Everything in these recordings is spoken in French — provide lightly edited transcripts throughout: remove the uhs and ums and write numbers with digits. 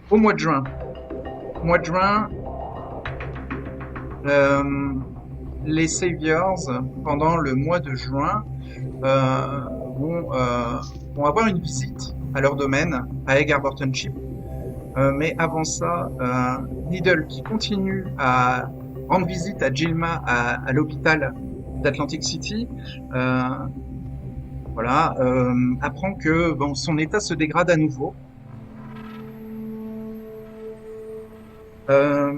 Au mois de juin. Mois de juin, euh, les Saviors, pendant le mois de juin, euh, vont, euh, vont avoir une visite à leur domaine, à Egg Harbor Township. Mais avant ça, Needle, qui continue à rendre visite à Gilma à l'hôpital d'Atlantic City, euh, voilà, apprend que bon, son état se dégrade à nouveau. Euh,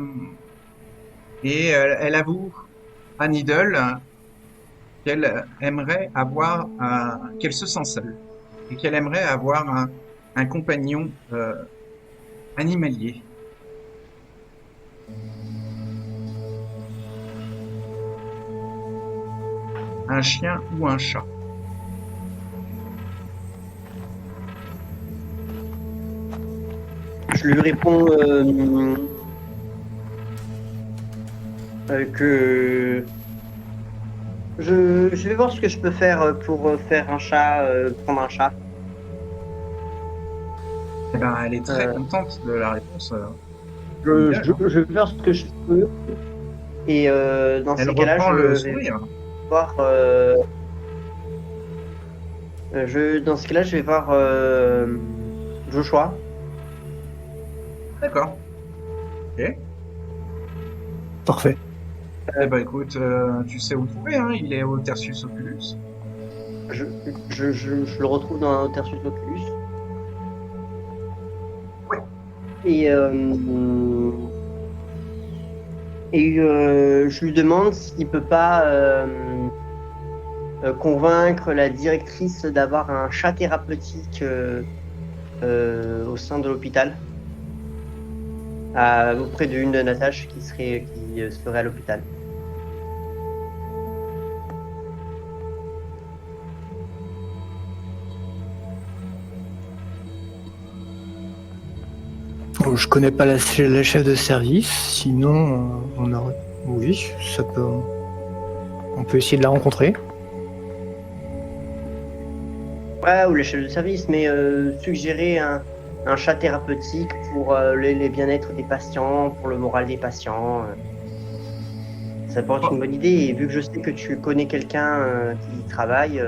et elle avoue à Needle qu'elle aimerait avoir qu'elle se sent seule et qu'elle aimerait avoir un compagnon animalier, un chien ou un chat. Je lui réponds que je vais voir ce que je peux faire pour faire un chat, prendre un chat. Eh ben, elle est très Euh, contente de la réponse de Needle, hein. je vais faire ce que je peux. Et dans Elle ces cas-là, reprend je le vais sourire. voir. Dans ce cas-là, je vais voir Joshua. D'accord. Ok. Parfait. Eh ben, écoute, tu sais où le trouver, hein. Il est au Tertius Oculus. Je, je le retrouve dans un Tertius Oculus. Ouais. Et, je lui demande s'il peut pas convaincre la directrice d'avoir un chat thérapeutique au sein de l'hôpital, auprès d'une de Natasha qui serait à l'hôpital. Bon, je connais pas la chef de service, sinon on aurait. Oui, ça peut. On peut essayer de la rencontrer. Ouais, ou les chefs de service, mais suggérer un chat thérapeutique pour les bien-être des patients, pour le moral des patients. Ça pourrait être une Oh, bonne idée. Et vu que je sais que tu connais quelqu'un qui y travaille,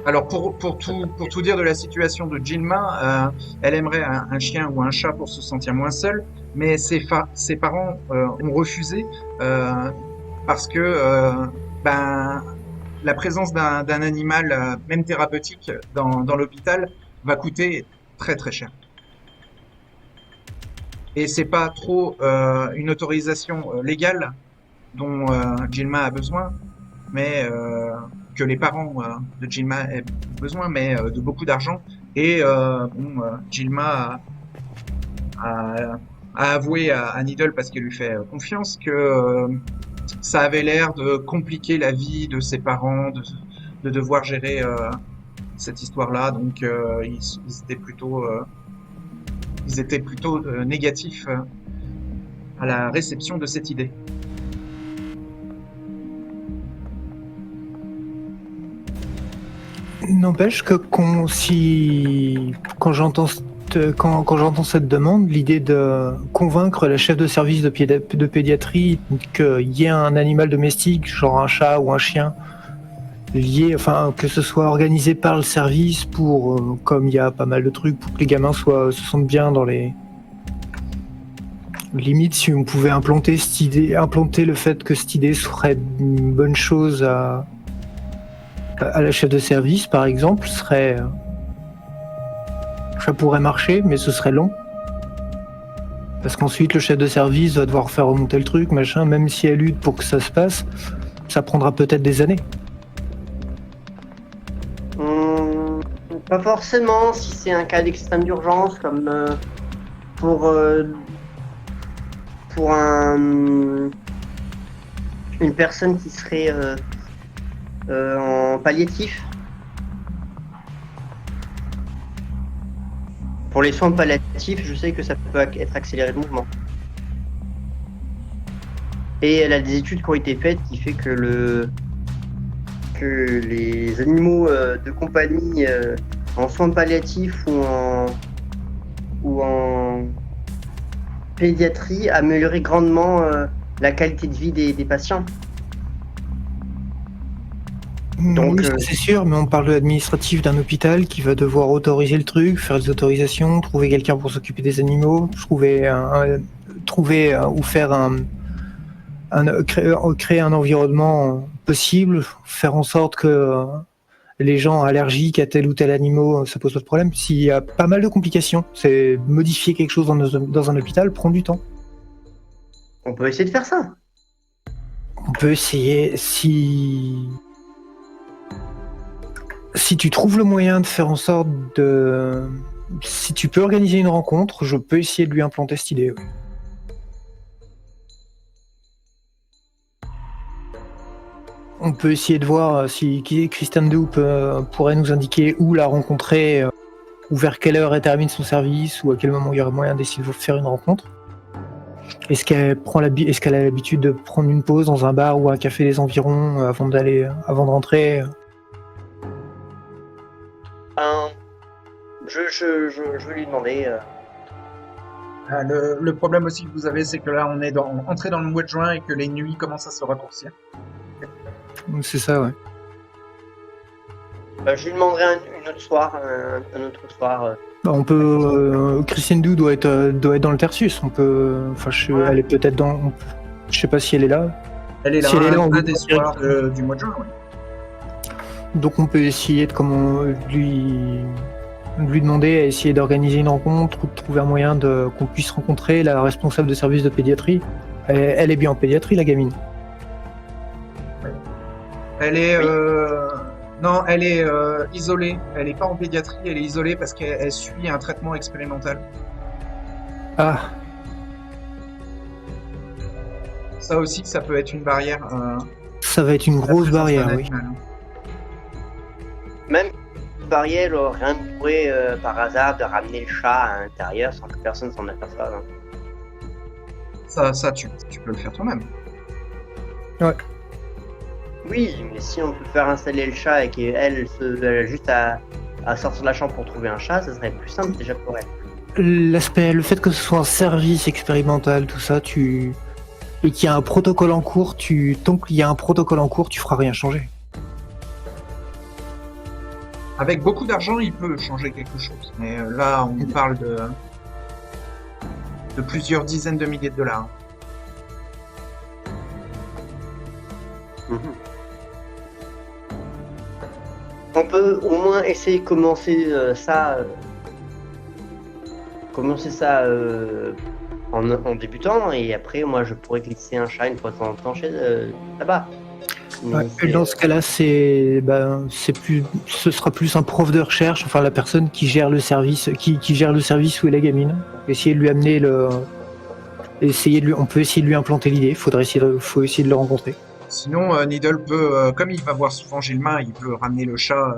alors ça peut pour tout être. dire de la situation de Jinma, elle aimerait un chien ou un chat pour se sentir moins seule, mais ses parents ont refusé euh, parce que ben, la présence d'un animal, même thérapeutique, dans l'hôpital va coûter très très cher. Et c'est pas trop une autorisation légale dont Jinma a besoin, mais que les parents de Gilma aient besoin, mais de beaucoup d'argent. Et bon, Gilma a avoué à Needle, parce qu'elle lui fait confiance, que ça avait l'air de compliquer la vie de ses parents, de devoir gérer cette histoire-là. Donc ils étaient plutôt négatifs à la réception de cette idée. N'empêche que quand j'entends cette demande, l'idée de convaincre la chef de service de pédiatrie qu'il y ait un animal domestique, genre un chat ou un chien, lié, enfin que ce soit organisé par le service pour, comme il y a pas mal de trucs pour que les gamins se sentent bien dans les limites, si on pouvait implanter le fait que cette idée serait une bonne chose à la chef de service, par exemple, ça pourrait marcher, mais ce serait long. Parce qu'ensuite, le chef de service va devoir faire remonter le truc, machin, même si elle lutte pour que ça se passe, ça prendra peut-être des années. Hum, Pas forcément si c'est un cas d'extrême d'urgence, comme pour, euh, pour une personne qui serait en palliatif. Pour les soins palliatifs, je sais que ça peut être accéléré le mouvement. Et elle a des études qui ont été faites qui fait que les animaux de compagnie en soins palliatifs ou en pédiatrie améliorer grandement la qualité de vie des patients. Donc, oui, ça c'est sûr, mais on parle de l'administratif d'un hôpital qui va devoir autoriser le truc, faire des autorisations, trouver quelqu'un pour s'occuper des animaux, ou faire créer un environnement possible, faire en sorte que les gens allergiques à tel ou tel animal, ça pose pas de problème. S'il y a pas mal de complications, c'est modifier quelque chose dans un hôpital prend du temps. on peut essayer de faire ça. On peut essayer si tu trouves le moyen de faire en sorte de... Si tu peux organiser une rencontre, je peux essayer de lui implanter cette idée. Oui. On peut essayer de voir si Christian Doop pourrait nous indiquer où la rencontrer, ou vers quelle heure elle termine son service, ou à quel moment il y aurait moyen d'essayer de faire une rencontre. Est-ce qu'elle a l'habitude de prendre une pause dans un bar ou un café des environs avant de rentrer? Je vais lui demander. Le problème aussi que vous avez, c'est que là, on est entré dans le mois de juin et que les nuits commencent à se raccourcir. C'est ça, ouais. Je lui demanderai un autre soir. On peut. Christian Doux doit être dans le Tertius. On peut. Enfin, elle est peut-être dans. Je sais pas si elle est là. Elle est là, Si elle est là, on un peut des soirs du mois de juin, oui. Donc on peut essayer de lui demander à essayer d'organiser une rencontre ou de trouver un moyen qu'on puisse rencontrer la responsable de service de pédiatrie. Elle est bien en pédiatrie, la gamine. Elle est non, elle est isolée. Elle est pas en pédiatrie, elle est isolée parce qu'elle suit un traitement expérimental. Ah, Ça aussi, ça peut être une barrière. ça va être une grosse barrière, oui. Animal. Même Bariel rien ne pourrait par hasard de ramener le chat à l'intérieur sans que personne s'en aperçoive. Ça tu peux le faire toi-même. Ouais. Oui, mais si on peut faire installer le chat et qu'elle a juste à sortir de la chambre pour trouver un chat, ça serait plus simple déjà pour elle. Le fait que ce soit un service expérimental, tout ça, et qu'il y a un protocole en cours, tant qu'il y a un protocole en cours, tu feras rien changer. Avec beaucoup d'argent, il peut changer quelque chose. Mais là, on parle de plusieurs dizaines de milliers de dollars. On peut au moins essayer de commencer ça en débutant, et après moi je pourrais glisser un chat une fois de temps en temps là-bas. Ouais, dans ce cas-là, ce sera plus un prof de recherche, enfin la personne qui gère le service, qui gère le service où est la gamine. Essayer de lui amener on peut essayer de lui implanter l'idée. Faut essayer de le rencontrer. Sinon, Needle peut, comme il va voir souvent Gilma, il peut ramener le chat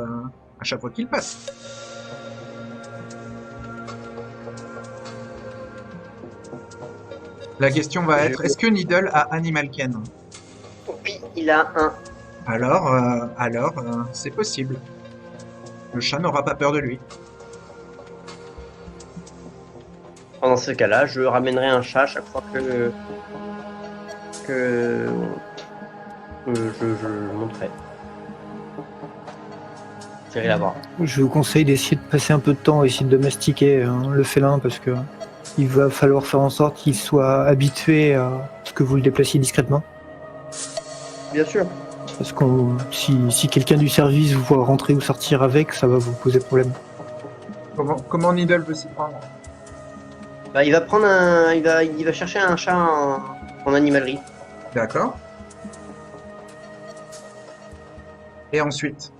à chaque fois qu'il passe. La question va être, est-ce que Needle a Animal Ken? Oui, il a un. Alors, c'est possible. Le chat n'aura pas peur de lui. Dans ce cas-là, je ramènerai un chat à chaque fois que je monterai. J'irai la voir. Je vous conseille d'essayer de passer un peu de temps à essayer de domestiquer le félin parce que il va falloir faire en sorte qu'il soit habitué à ce que vous le déplaciez discrètement. Bien sûr. Parce que si quelqu'un du service vous voit rentrer ou sortir avec, ça va vous poser problème. Comment Needle veut s'y prendre? Bah, il va chercher un chat en animalerie. D'accord. Et ensuite?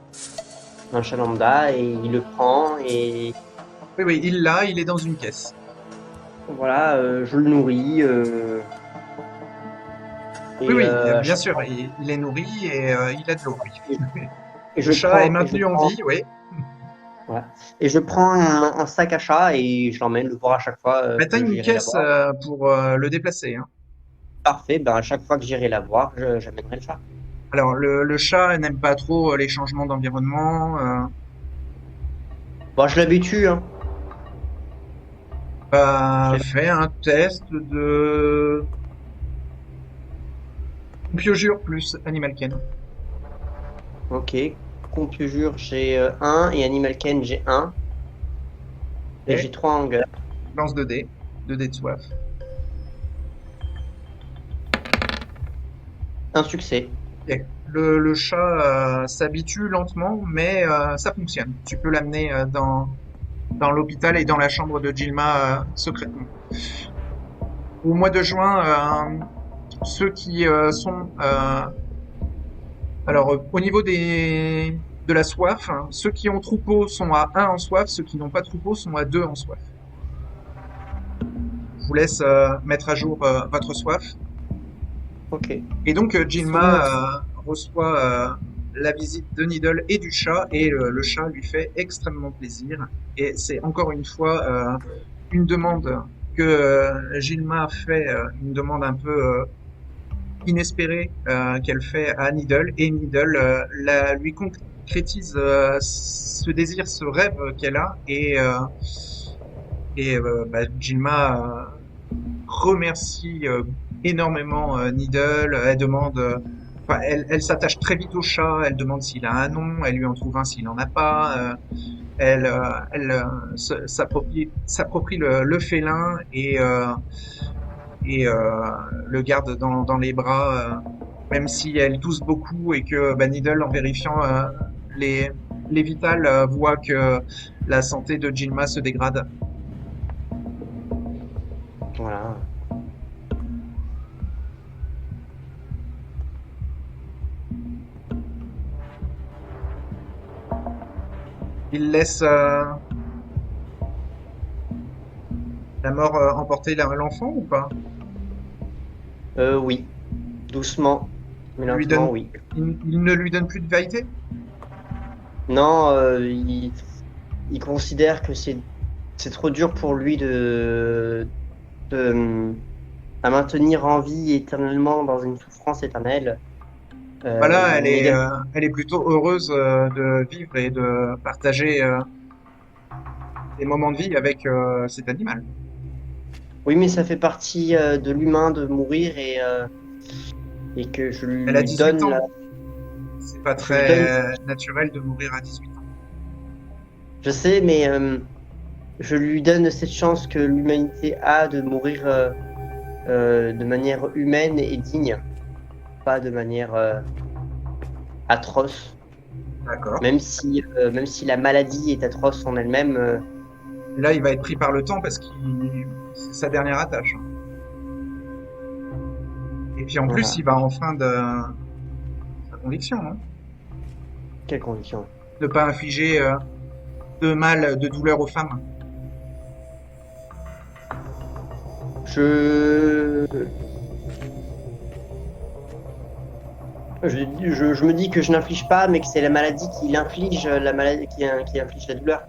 Un chat lambda, et il le prend et Oui, il est dans une caisse. voilà, je le nourris. Oui, bien sûr, il est nourri et il a de l'eau. Oui. Et Le chat est maintenu en vie, oui. Ouais. Et je prends un sac à chat et je l'emmène le voir à chaque fois. Mais t'as que une j'irai caisse la voir. pour le déplacer. Hein. Parfait, ben à chaque fois que j'irai la voir, j'amènerai le chat. Alors, le chat n'aime pas trop les changements d'environnement. Bon, je l'habitue, hein. Bah, Je fais un test de Piojure plus Animal Ken. Ok. Confiture, j'ai 1 et Animal Ken, j'ai 1. Et Et j'ai 3 hangers. lance 2 dés, 2 dés de soif. Un succès. Ok. Le chat s'habitue lentement, mais ça fonctionne. Tu peux l'amener dans l'hôpital et dans la chambre de Gilma secrètement. Au mois de juin, ceux qui sont alors, au niveau de la soif, hein, ceux qui ont troupeau sont à 1 en soif, ceux qui n'ont pas troupeau sont à 2 en soif. Je vous laisse mettre à jour votre soif. Ok. Et donc, Sur notre- Gilma reçoit la visite de Needle et du chat, et le chat lui fait extrêmement plaisir. Et c'est encore une fois une demande que Gilma fait, une demande un peu inespérée qu'elle fait à Needle, et Needle lui concrétise ce désir, ce rêve qu'elle a, et bah, Gilma remercie énormément Needle. Elle demande, enfin, elle s'attache très vite au chat. Elle demande s'il a un nom. Elle lui en trouve un s'il en a pas. Elle s'approprie le félin et le garde dans les bras, même si elle tousse beaucoup et que bah, Needle, en vérifiant les, les vitales, voit que la santé de Gilma se dégrade. Voilà. Il laisse la mort emporter l'enfant ou pas? Oui. Doucement. Mais Il lui lentement, donne, oui. il ne lui donne plus de vérité? Non, il considère que c'est trop dur pour lui de à maintenir en vie éternellement dans une souffrance éternelle. Voilà, Mais elle est plutôt heureuse de vivre et de partager des moments de vie avec cet animal. oui, mais ça fait partie de l'humain de mourir et que Elle a 18 ans. C'est pas je lui donne, très naturel de mourir à 18 ans. je sais, mais je lui donne cette chance que l'humanité a de mourir de manière humaine et digne, pas de manière atroce. D'accord. Même si la maladie est atroce en elle-même, Et là, il va être pris par le temps parce que c'est sa dernière attache, hein. Et puis en plus, voilà. il va en fin de sa conviction, hein. Quelle condition. Ne pas infliger de mal, de douleur aux femmes. Je... je me dis que je n'inflige pas, mais que c'est la maladie qui l'inflige, la maladie qui inflige la douleur.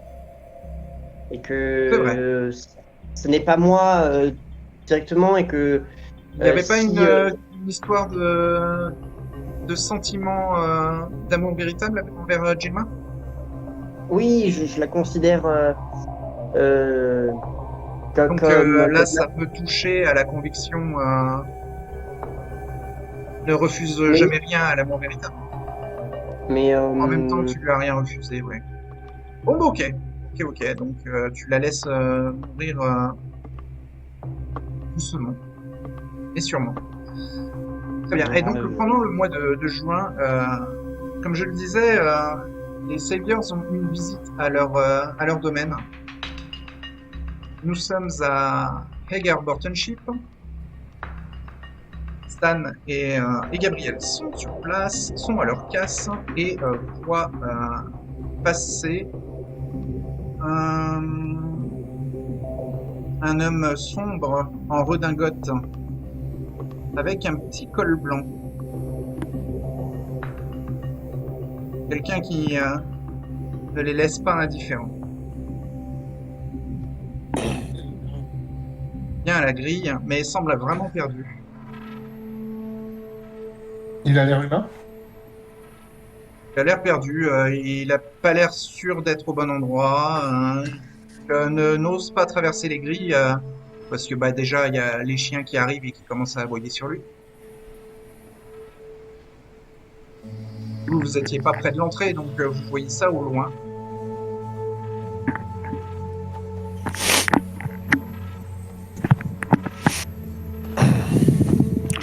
Et que C'est vrai. ce n'est pas moi directement et que Il n'y avait pas si une histoire de sentiment d'amour véritable envers Gilma? oui, je la considère euh, Donc là, ça peut toucher à la conviction ne refuse mais, jamais rien à l'amour véritable. mais En même temps, tu lui as rien refusé, ouais. Bon, bah, ok. Ok. Donc tu la laisses mourir doucement et sûrement. Très bien. Et donc pendant le mois de juin, comme je le disais, les Saviors ont une visite à leur domaine. Nous sommes à Hagar Bortonship. Stan et Gabriel sont sur place, sont à leur casse et voient passer un homme sombre en redingote avec un petit col blanc. Quelqu'un qui ne les laisse pas indifférents. Bien à la grille, mais semble vraiment perdu. Il a l'air humain? Il a l'air perdu, il a pas l'air sûr d'être au bon endroit. N'ose pas traverser les grilles parce que bah déjà il y a les chiens qui arrivent et qui commencent à aboyer sur lui. Vous étiez pas près de l'entrée, donc vous voyez ça au loin.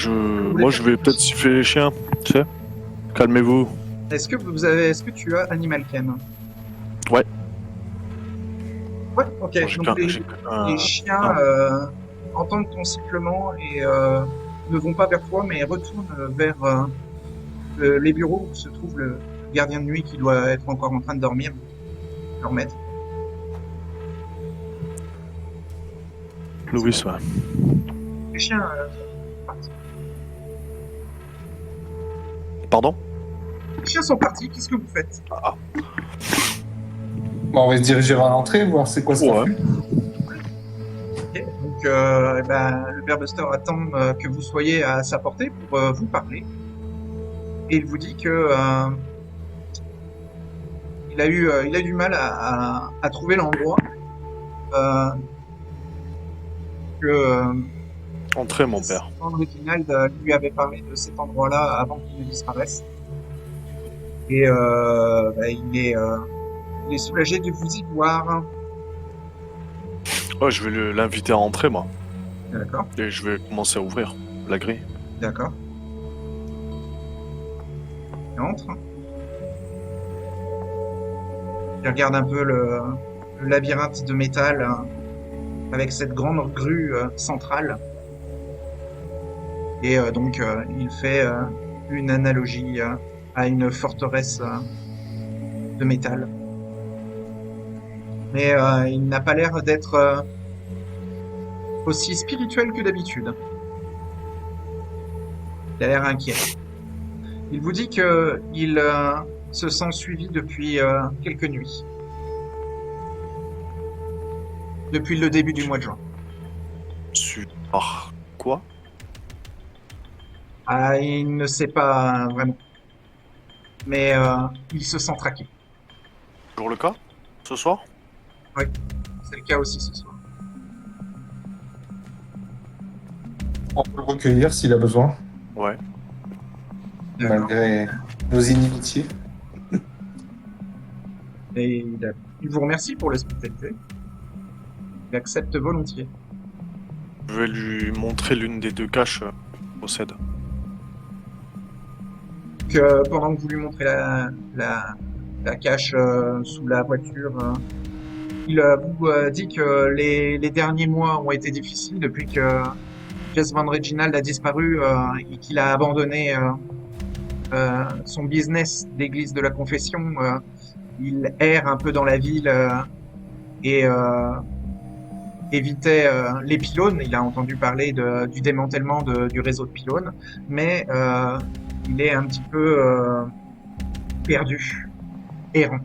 Moi, je vais peut-être siffler les chiens, tu sais. Calmez-vous. Est-ce que tu as Animal Ken? Ouais. Ouais, ok. J'ai Donc qu'un- j'ai les qu'un- chiens entendent ton sifflement et ne vont pas vers toi, mais retournent vers les bureaux où se trouve le gardien de nuit qui doit être encore en train de dormir, leur maître. Louis, ouais. Les chiens sont partis. Pardon? Les chiens sont partis, qu'est-ce que vous faites? Bon, on va se diriger vers l'entrée, voir c'est quoi ce Ouais. refus. Ok. Donc eh ben, le Bearbuster attend que vous soyez à sa portée pour vous parler. Et il vous dit que il a du mal à trouver l'endroit. Euh, que Entrez, mon père. Reginald lui avait parlé de cet endroit-là avant qu'il ne disparaisse. Et bah, il est soulagé de vous y voir. Ouais, je vais l'inviter à entrer, moi. D'accord, Et je vais commencer à ouvrir la grille. d'accord. Il entre. Il regarde un peu le labyrinthe de métal avec cette grande grue centrale. Et donc, il fait une analogie à une forteresse de métal. Mais il n'a pas l'air d'être aussi spirituel que d'habitude. Il a l'air inquiet. Il vous dit que il se sent suivi depuis quelques nuits. Depuis le début du mois de juin. Par quoi? Ah, il ne sait pas vraiment. Mais il se sent traqué. Toujours le cas? Ce soir? Oui, c'est le cas aussi ce soir. On peut le recueillir s'il a besoin, Ouais. D'accord. malgré nos inimitiés. Et il vous remercie pour l'hospitalité. Il accepte volontiers. Je vais lui montrer l'une des deux caches qu'il possède. Que pendant que vous lui montrez la cache sous la voiture, il vous dit que les derniers mois ont été difficiles depuis que Jess Van Reginald a disparu et qu'il a abandonné son business d'église de la confession. Il erre un peu dans la ville et évitait les pylônes. Il a entendu parler du démantèlement du réseau de pylônes, mais il est un petit peu perdu, errant.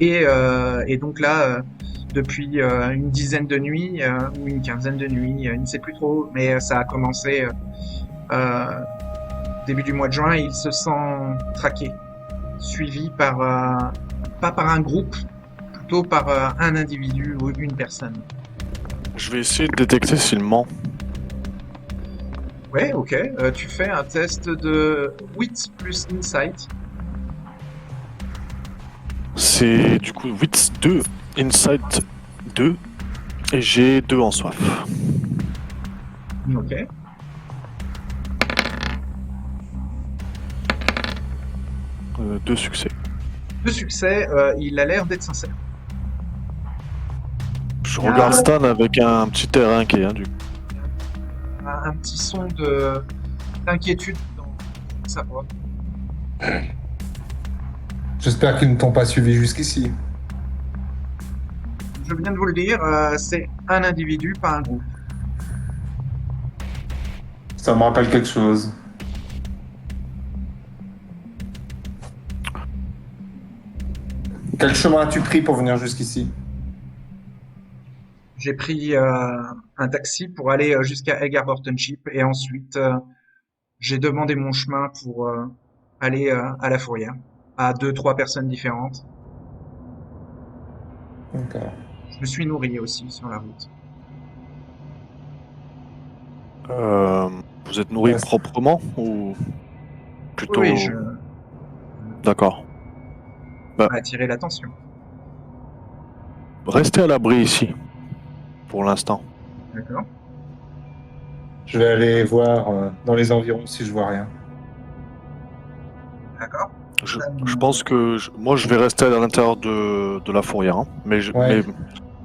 Et donc là, depuis une dizaine de nuits ou une quinzaine de nuits, il ne sait plus trop, mais ça a commencé début du mois de juin. Il se sent traqué, suivi par pas par un groupe, plutôt par un individu ou une personne. Je vais essayer de détecter s'il ment. Ouais, ok. Tu fais un test de wit plus insight. C'est du coup 8, 2, Insight 2, et j'ai 2 en soif. Ok. Deux succès. Deux succès, il a l'air d'être sincère. Je regarde Stan avec un petit air inquiet, du coup. Un petit son d'inquiétude dans sa voix. J'espère qu'ils ne t'ont pas suivi jusqu'ici. Je viens de vous le dire, c'est un individu, pas un groupe. Ça me rappelle quelque chose. Quel chemin as-tu pris pour venir jusqu'ici? J'ai pris un taxi pour aller jusqu'à Egg Harbor Township et ensuite j'ai demandé mon chemin pour aller à la fourrière, à 2-3 personnes différentes. D'accord. Je me suis nourri aussi sur la route. Vous êtes nourri Ouais. proprement ou plutôt... Oui, je D'accord. Bah, m'a attiré l'attention. restez à l'abri ici, pour l'instant. D'accord. Je vais aller voir dans les environs si je vois rien. D'accord. Je pense que moi je vais rester à l'intérieur de la fourrière, hein. Ouais.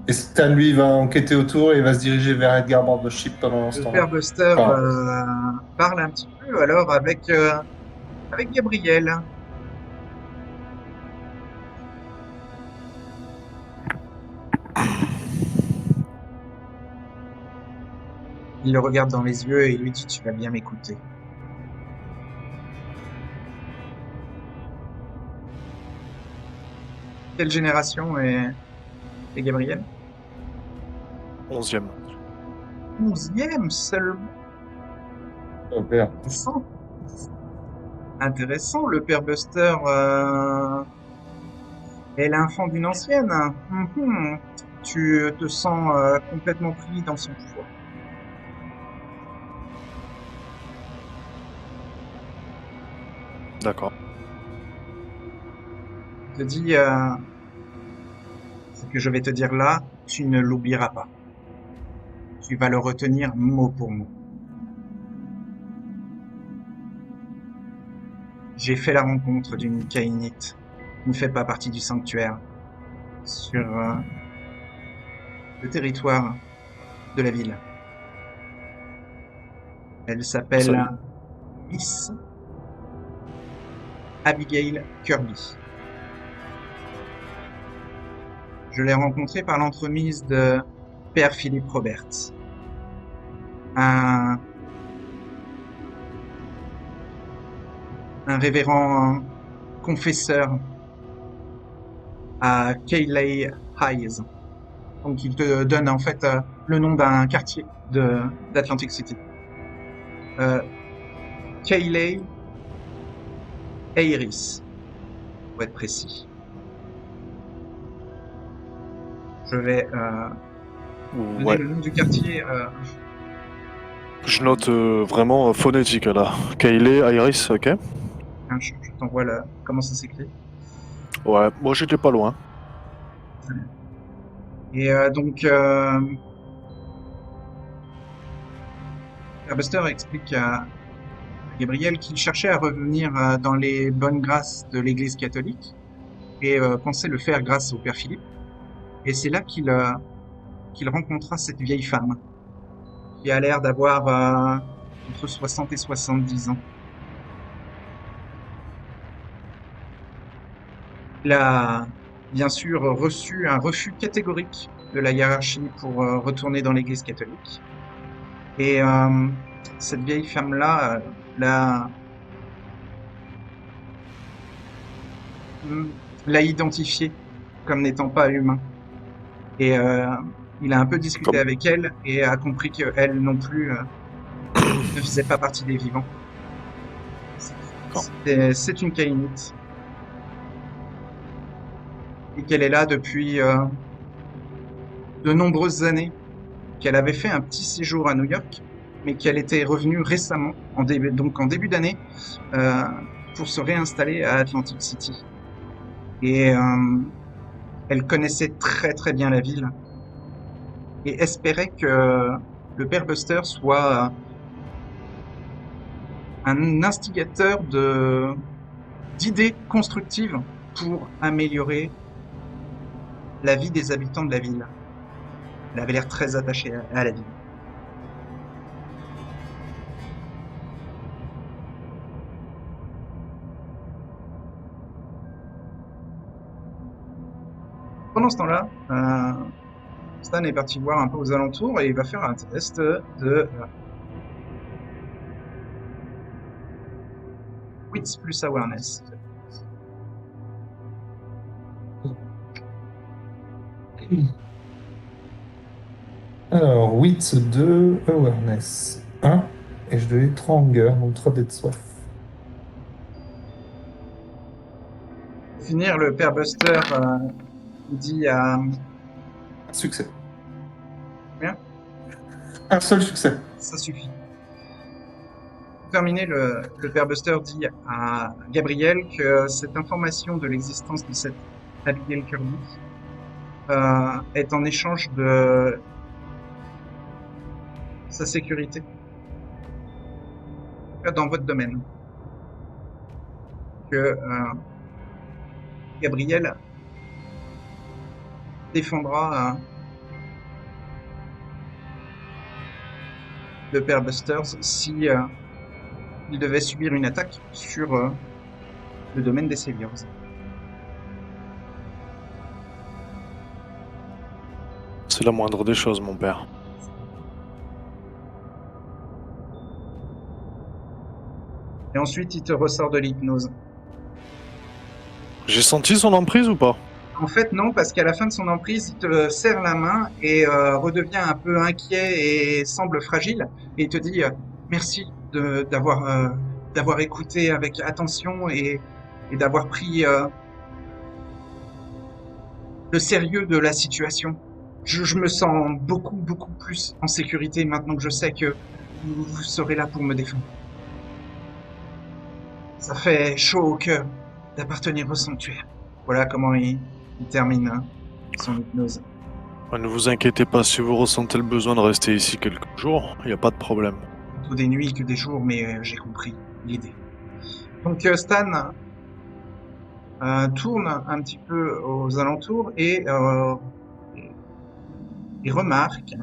Et Stan, lui, va enquêter autour et va se diriger vers Edgar Bardochip pendant ce Le temps-là. père Buster Ah. parle un petit peu alors avec Gabriel. Il le regarde dans les yeux et lui dit tu vas bien m'écouter. Quelle génération est Gabriel? 11e. 11e seulement. Oh, père. Intéressant. Intéressant, le père Buster est l'enfant d'une ancienne. Mhm. Tu te sens complètement pris dans son pouvoir. D'accord. Je te dis ce que je vais te dire là, tu ne l'oublieras pas. Tu vas le retenir mot pour mot. J'ai fait la rencontre d'une Kainite qui ne fait pas partie du sanctuaire sur le territoire de la ville. Elle s'appelle Salut. Miss Abigail Kirby. Je l'ai rencontrée par l'entremise de Père Philippe Roberts, un révérend confesseur à Kayley Highs. Donc il te donne en fait le nom d'un quartier d'Atlantic City. Kayley Iris, pour être précis. Je vais donner Ouais. le nom du quartier. Je note vraiment phonétique là. Kayley, Iris, ok. Je t'envoie comment ça s'écrit. Ouais, moi j'étais pas loin. Et donc, Buster explique à Gabriel qu'il cherchait à revenir dans les bonnes grâces de l'Église catholique et pensait le faire grâce au Père Philippe. Et c'est là qu'il rencontra cette vieille femme qui a l'air d'avoir entre 60 et 70 ans. Il a bien sûr reçu un refus catégorique de la hiérarchie pour retourner dans l'Église catholique. Et cette vieille femme-là l'a identifié comme n'étant pas humain. Et il a un peu discuté avec elle et a compris qu'elle non plus ne faisait pas partie des vivants. C'est une Kainite. Et qu'elle est là depuis de nombreuses années. Qu'elle avait fait un petit séjour à New York, mais qu'elle était revenue récemment, donc en début d'année, pour se réinstaller à Atlantic City. Et elle connaissait très très bien la ville et espérait que le père Buster soit un instigateur d'idées constructives pour améliorer la vie des habitants de la ville. Elle avait l'air très attachée à la ville. Pendant ce temps-là, Stan est parti voir un peu aux alentours et il va faire un test de Wits plus Awareness. Alors, Wits 2, Awareness 1, et je devais 3 Hunger, donc 3 dés de soif. finir, le père Buster dit à... Un succès. Combien? Un seul succès. Ça suffit. Pour terminer, le père Buster dit à Gabriel que cette information de l'existence de cette Abigail Kirby est en échange de sa sécurité. En tout cas, dans votre domaine. Que Gabriel défendra le père Busters si il devait subir une attaque sur le domaine des Saviors. C'est la moindre des choses, mon père. Et ensuite, il te ressort de l'hypnose. J'ai senti son emprise ou pas? En fait, non, parce qu'à la fin de son emprise, il te serre la main et redevient un peu inquiet et semble fragile. Et il te dit merci d'avoir écouté avec attention et d'avoir pris le sérieux de la situation. Je me sens beaucoup plus en sécurité maintenant que je sais que vous serez là pour me défendre. Ça fait chaud au cœur d'appartenir au sanctuaire. Voilà comment il termine son hypnose. Ne vous inquiétez pas, si vous ressentez le besoin de rester ici quelques jours, il n'y a pas de problème. Plutôt des nuits que des jours, mais j'ai compris l'idée. Donc Stan tourne un petit peu aux alentours et il remarque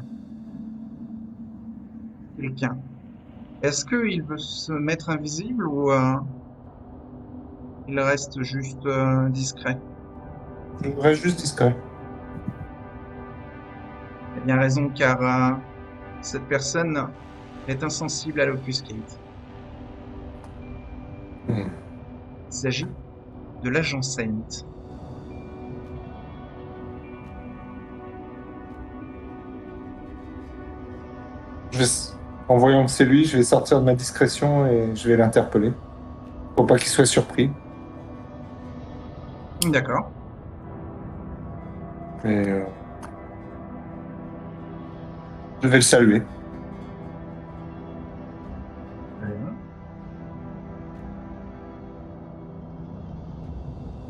quelqu'un. Est-ce qu'il veut se mettre invisible ou il reste juste discret? Il reste juste discret. Il a bien raison car cette personne est insensible à l'obfuscate. Hmm. Il s'agit de l'agent Saint. En voyant que c'est lui, je vais sortir de ma discrétion et je vais l'interpeller. Faut pas qu'il soit surpris. D'accord. Et je vais le saluer.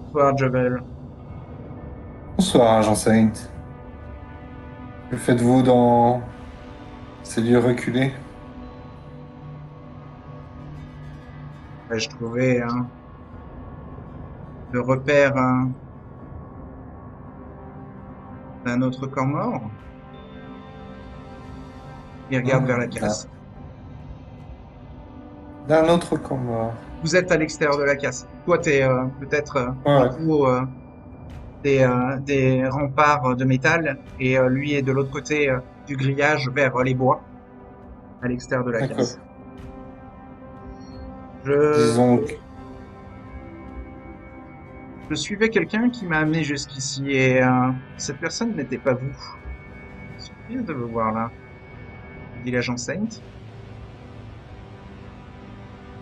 Bonsoir, Jovel. Bonsoir, agent Saint. Que faites-vous dans ces lieux reculés? Je trouvais le repère d'un autre corps mort. Il regarde vers la casse. D'un autre camp mort. Vous êtes à l'extérieur de la casse. Toi, t'es peut-être Ouais. en haut des remparts de métal et lui est de l'autre côté du grillage vers les bois, à l'extérieur de la D'accord. casse. Disons que... Je suivais quelqu'un qui m'a amené jusqu'ici et cette personne n'était pas vous. Surprise de vous voir là, dit l'agent Saint.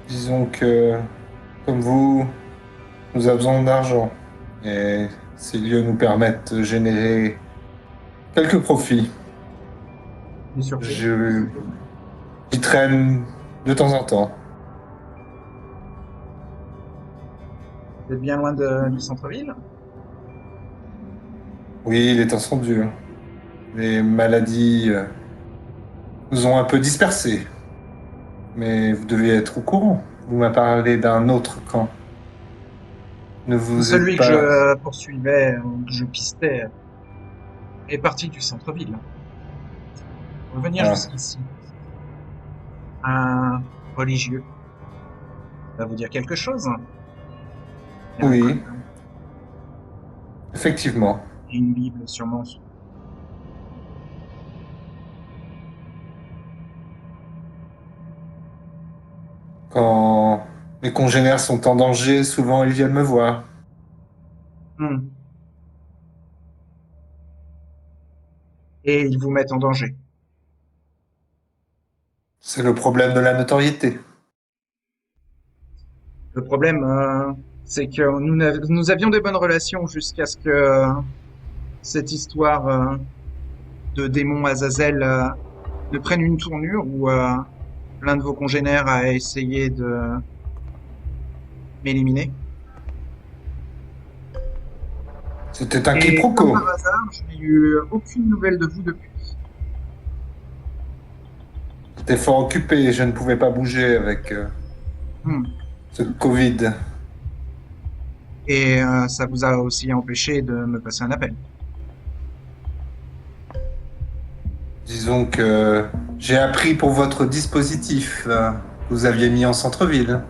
Disons que, comme vous, nous avons besoin d'argent. Et ces lieux nous permettent de générer quelques profits. Bien sûr. J'y traîne de temps en temps. Vous êtes bien loin du centre-ville? Oui, les temps sont durs. Les maladies nous ont un peu dispersés. Mais vous deviez être au courant. Vous m'avez parlé d'un autre camp. Ne vous Celui êtes que pas... je poursuivais, que je pistais, est parti du centre-ville. Pour venir Ah. jusqu'ici. Un religieux. Ça va vous dire quelque chose? Il y a un Oui. code Effectivement. et une Bible sûrement. Quand mes congénères sont en danger, souvent ils viennent me voir. Hmm. Et ils vous mettent en danger. C'est le problème de la notoriété. Le problème, C'est que nous avions des bonnes relations jusqu'à ce que cette histoire de démon Azazel ne prenne une tournure où l'un de vos congénères a essayé de m'éliminer. C'était un Et comme quiproquo. par hasard, je n'ai eu aucune nouvelle de vous depuis. J'étais fort occupé et je ne pouvais pas bouger avec Hmm. ce Covid. Et ça vous a aussi empêché de me passer un appel. Disons que j'ai appris pour votre dispositif que vous aviez mis en centre-ville.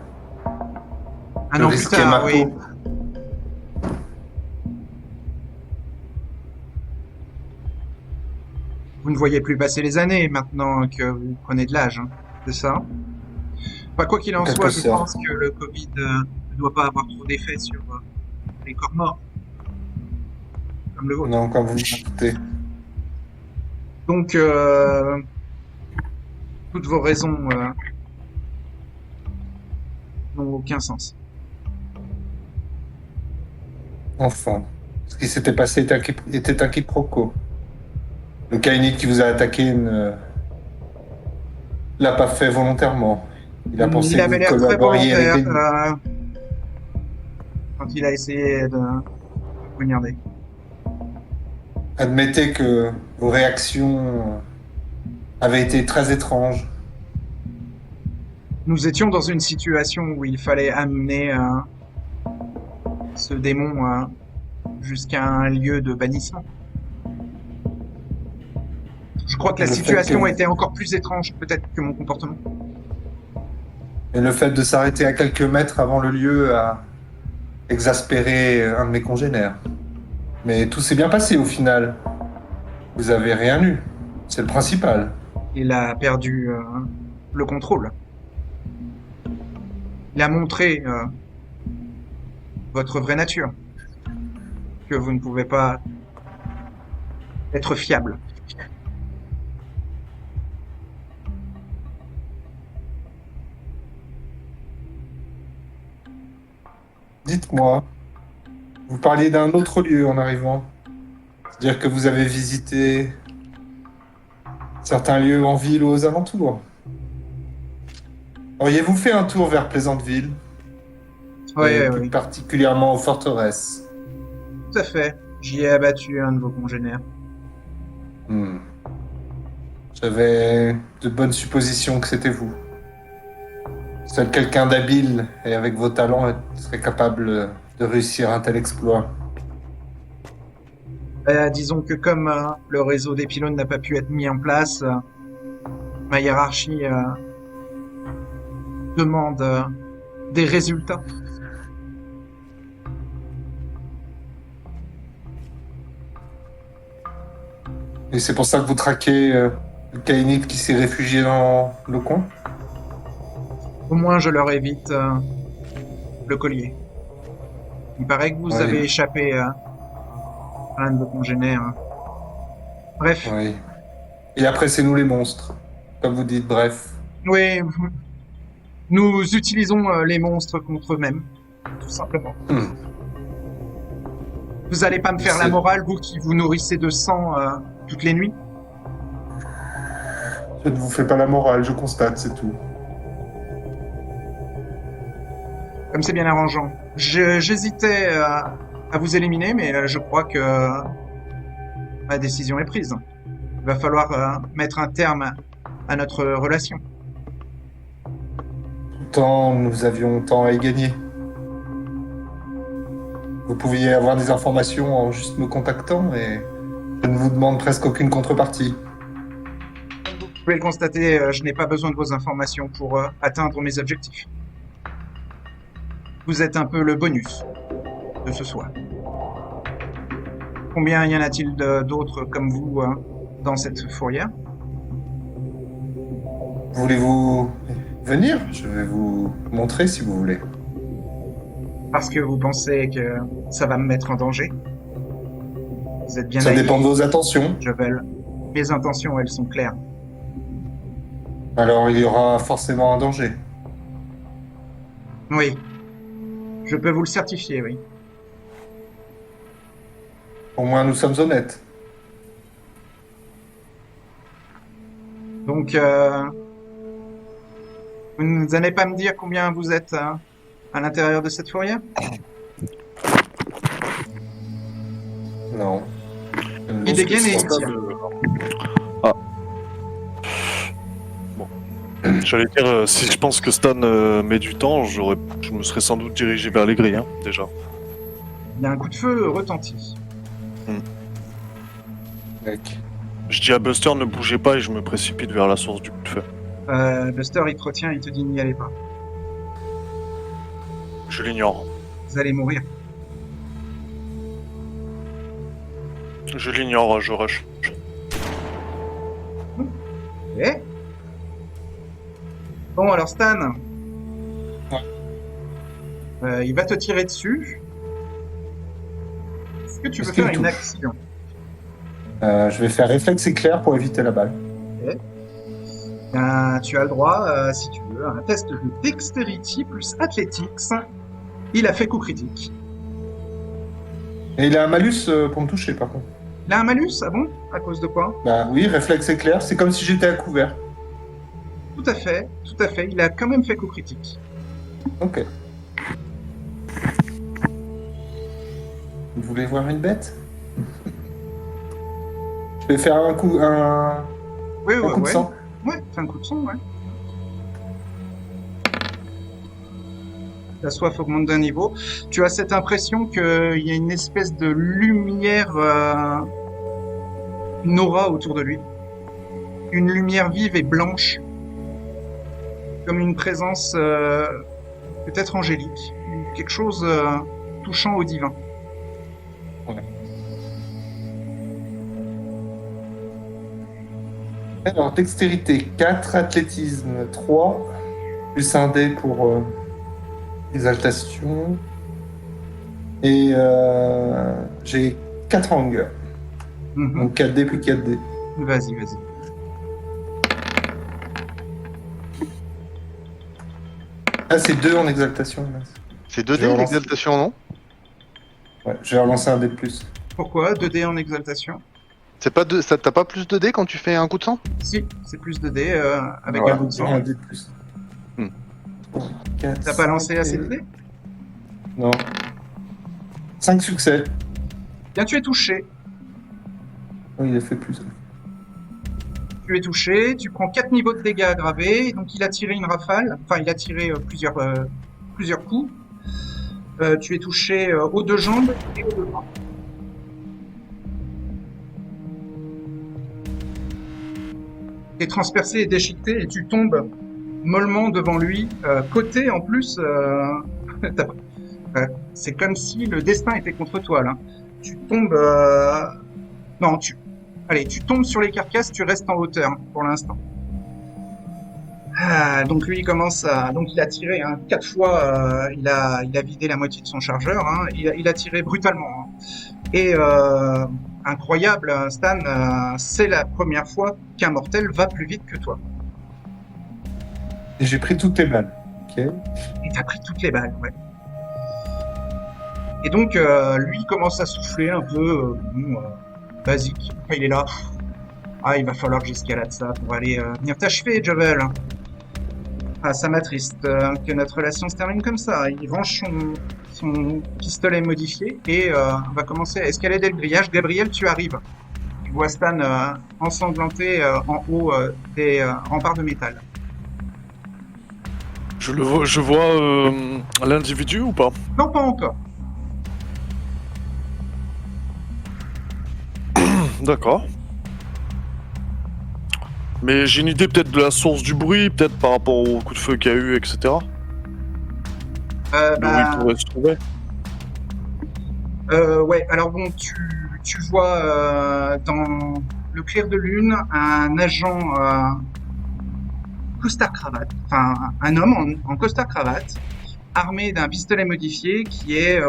Un Je an plus risquais ma tard, oui. peau. Vous ne voyez plus passer les années maintenant que vous prenez de l'âge, hein. C'est ça? Enfin, quoi qu'il en En quelque soit, je sorte. pense que le Covid ne doit pas avoir trop d'effet sur les corps morts, comme le vôtre. Non, quand vous m'écoutez. Donc, toutes vos raisons n'ont aucun sens. Enfin, ce qui s'était passé était un quiproquo. Le Kainit qui vous a attaqué ne l'a pas fait volontairement. Il a pensé Il que avait vous l'air très collaboriez avec volontaire l'ennemi. quand il a essayé de vous poignarder. Admettez que vos réactions avaient été très étranges. Nous étions dans une situation où il fallait amener ce démon jusqu'à un lieu de bannissement. Je crois que la Le fait situation que- était encore plus étrange peut-être que mon comportement. Et le fait de s'arrêter à quelques mètres avant le lieu a exaspéré un de mes congénères. Mais tout s'est bien passé au final. Vous avez rien eu. C'est le principal. Il a perdu le contrôle. Il a montré votre vraie nature. Que vous ne pouvez pas être fiable. Dites-moi, vous parliez d'un autre lieu en arrivant. C'est-à-dire que vous avez visité certains lieux en ville ou aux alentours. Auriez-vous fait un tour vers Plaisanteville, Oui, et oui, plus oui. particulièrement aux forteresses? Tout à fait. J'y ai abattu un de vos congénères. Hmm. J'avais de bonnes suppositions que c'était vous. Seul quelqu'un d'habile et avec vos talents serait capable de réussir un tel exploit. Disons que comme le réseau des pylônes n'a pas pu être mis en place, ma hiérarchie demande des résultats. Et c'est pour ça que vous traquez le Kainit qui s'est réfugié dans le coin? Au moins, je leur évite le collier. Il paraît que vous Ouais. avez échappé à l'un de vos congénères. Bref, Oui. Et après, c'est nous les monstres. Comme vous dites, bref. oui, nous utilisons les monstres contre eux-mêmes, tout simplement. Hmm. Vous allez pas me faire la C'est- morale, vous qui vous nourrissez de sang toutes les nuits? Je ne vous fais pas la morale, je constate, c'est tout. Comme c'est bien arrangeant. J'hésitais à vous éliminer, mais je crois que ma décision est prise. Il va falloir mettre un terme à notre relation. Pourtant, nous avions tant à y gagner. Vous pouviez avoir des informations en juste me contactant et je ne vous demande presque aucune contrepartie. Vous pouvez le constater, je n'ai pas besoin de vos informations pour atteindre mes objectifs. Vous êtes un peu le bonus de ce soir. Combien y en a-t-il d'autres comme vous dans cette fourrière? Voulez-vous venir? Je vais vous montrer si vous voulez. Parce que vous pensez que ça va me mettre en danger? Vous êtes bien Ça naïf, dépend de vos intentions. Jovel. Mes intentions, elles sont claires. Alors il y aura forcément un danger. Oui. Je peux vous le certifier, oui. Au moins, nous sommes honnêtes. Donc, vous n'allez pas me dire combien vous êtes à l'intérieur de cette fourrière? Non. Il dégaine et il tire. Ah. Bon. J'allais dire, si je pense que Stan met du temps, je me serais sans doute dirigé vers les grilles, hein, déjà. Il y a un coup de feu retentit. Mec. Je dis à Buster, ne bougez pas et je me précipite vers la source du coup de feu. Buster, il te retient, il te dit n'y allez pas. Je l'ignore. Vous allez mourir. Je l'ignore, je rush. Ok. Bon, alors Stan. Il va te tirer dessus. Est-ce que tu veux Est-ce qu'il faire une touche action? Je vais faire réflexe éclair pour éviter la balle. Tu as le droit, si tu veux, à un test de Dexterity plus Athletics. Il a fait coup critique. Et il a un malus pour me toucher, par contre. Il a un malus, ah bon? À cause de quoi? Bah oui, réflexe éclair, c'est comme si j'étais à couvert. Tout à fait, tout à fait. Il a quand même fait coup critique. Ok. Vous voulez voir une bête? Je vais faire un coup, un Oui, coup de ouais. sang. Ouais, fais un coup de son, ouais. La soif augmente d'un niveau. Tu as cette impression qu'il y a une espèce de lumière, une aura autour de lui. Une lumière vive et blanche. Comme une présence peut-être angélique. Quelque chose touchant au divin. Alors, dextérité 4, athlétisme 3, plus un dé pour exaltation. Et j'ai 4 hunger. Mhm. Donc 4D plus 4D. Vas-y, vas-y. Ah, c'est 2 en exaltation. mince. C'est Je 2D relance. l'exaltation, non? Ouais, je vais relancer un dé de plus. Pourquoi 2D en exaltation? C'est pas deux, ça t'as pas plus de dés quand tu fais un coup de sang? Si, c'est plus de dés avec Voilà, un coup de sang. un dé de plus. Hmm. 4, T'as pas lancé assez de dés? Non. 5 succès. Bien, tu es touché. Oh, il a fait plus. Tu es touché, tu prends 4 niveaux de dégâts aggravés, donc il a tiré une rafale, enfin il a tiré plusieurs coups. Tu es touché aux deux jambes et aux deux bras. Tu es transpercé et déchiqueté et tu tombes mollement devant lui, côté en plus. C'est comme si le destin était contre toi là. Tu tombes. Non, Allez, tu tombes sur les carcasses, tu restes en hauteur pour l'instant. Donc lui, il commence à... Donc il a tiré 4 fois, il a vidé la moitié de son chargeur, il a tiré brutalement. Et incroyable, Stan, c'est la première fois qu'un mortel va plus vite que toi. Et j'ai pris toutes les balles. Ok. Et t'as pris toutes les balles, ouais. Et donc, lui, il commence à souffler un peu, basique. Enfin, il est là. Il va falloir que j'escalade ça pour aller venir t'achever, Jovel. Ça m'attriste que notre relation se termine comme ça. Il range son pistolet modifié et va commencer à escalader le grillage. Gabriel, tu arrives. Tu vois Stan ensanglanté en haut des remparts de métal. Je vois l'individu ou pas? Non, pas encore. D'accord. Mais j'ai une idée peut-être de la source du bruit, peut-être par rapport au coup de feu qu'il y a eu, etc. De où il pourrait se trouver. Ouais, alors bon, tu vois dans le clair de lune un agent costard-cravate, enfin un homme en costard-cravate, armé d'un pistolet modifié qui est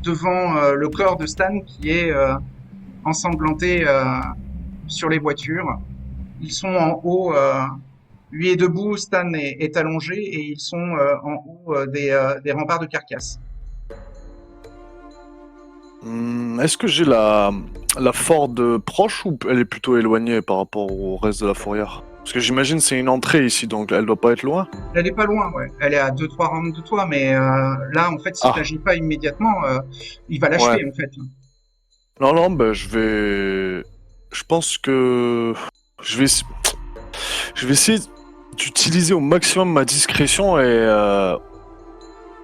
devant le corps de Stan qui est ensanglanté sur les voitures. Ils sont en haut Lui est debout, Stan est allongé et ils sont en haut des remparts de carcasse. Est-ce que j'ai la Ford proche ou elle est plutôt éloignée par rapport au reste de la fourrière? Parce que j'imagine c'est une entrée ici, donc elle doit pas être loin. Elle est pas loin, ouais. Elle est à 2-3 rounds de toi, mais là, en fait, si Ah. t'agis pas immédiatement, il va l'achever, en fait. Non, non, bah je pense que je vais essayer d'utiliser au maximum ma discrétion et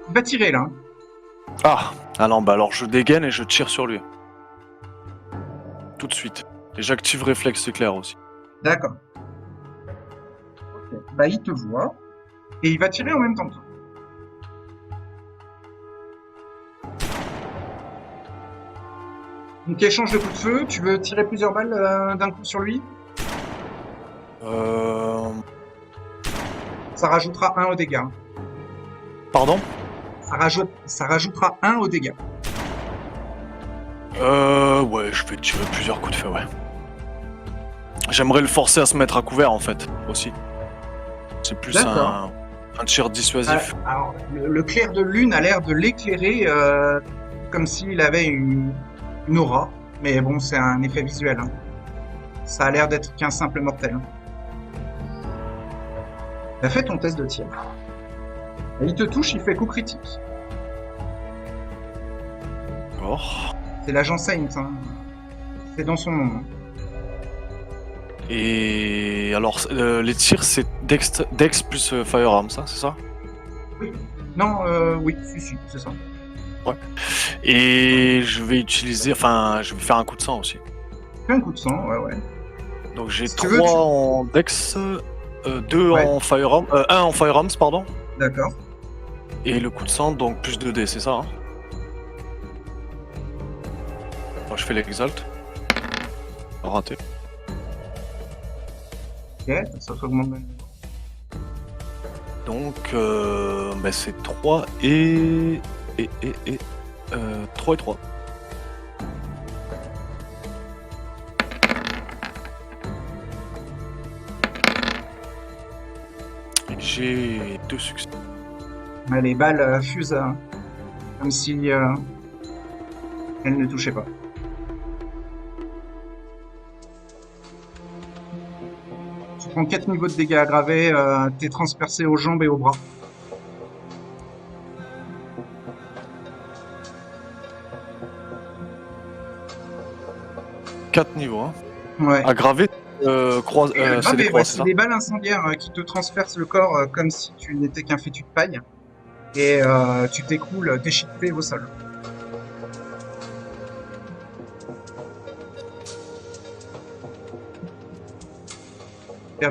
Il va tirer, là. Ah non, bah alors je dégaine et je tire sur lui. Tout de suite. Et j'active réflexe éclair aussi. D'accord. Ok. Bah, il te voit. Et il va tirer en même temps que toi. Donc, échange de coups de feu. Tu veux tirer plusieurs balles d'un coup sur lui? Ça rajoutera 1 au dégâts. Pardon? Ça rajoutera 1 au dégâts. Ouais, je vais tirer plusieurs coups de feu, ouais. J'aimerais le forcer à se mettre à couvert en fait, aussi. C'est plus D'accord. un tir dissuasif. Alors, le clair de lune a l'air de l'éclairer comme s'il avait une aura. Mais bon, c'est un effet visuel. Hein. Ça a l'air d'être qu'un simple mortel. T'as fait ton test de tir. Et il te touche, il fait coup critique. D'accord. C'est l'agent Saint. Hein. C'est dans son nom. Et alors, les tirs, c'est Dex plus Firearms, ça, c'est ça? Non, oui, si, c'est ça. Et je vais utiliser, enfin, je vais faire un coup de sang aussi. Fais un coup de sang, ouais. Donc j'ai Si 3 tu veux, en Dex, 2 Ouais. en Firearms, 1 en Firearms, pardon. D'accord. Et le coup de sang, donc plus 2D, c'est ça, hein? Moi, je fais l'exalt. Raté. Ok, ça augmente. Donc, bah, c'est 3 et 3 et 3. Et j'ai 2 succès. Ouais, les balles fusent comme si elles ne touchaient pas. Tu prends 4 niveaux de dégâts aggravés, t'es transpercé aux jambes et aux bras. Quatre niveaux, hein. Ouais. Aggravé, c'est des croix, Ouais, c'est c'est ça? des balles incendiaires qui te transpercent le corps comme si tu n'étais qu'un fétu de paille. Et tu t'écroules déchiqueté au sol.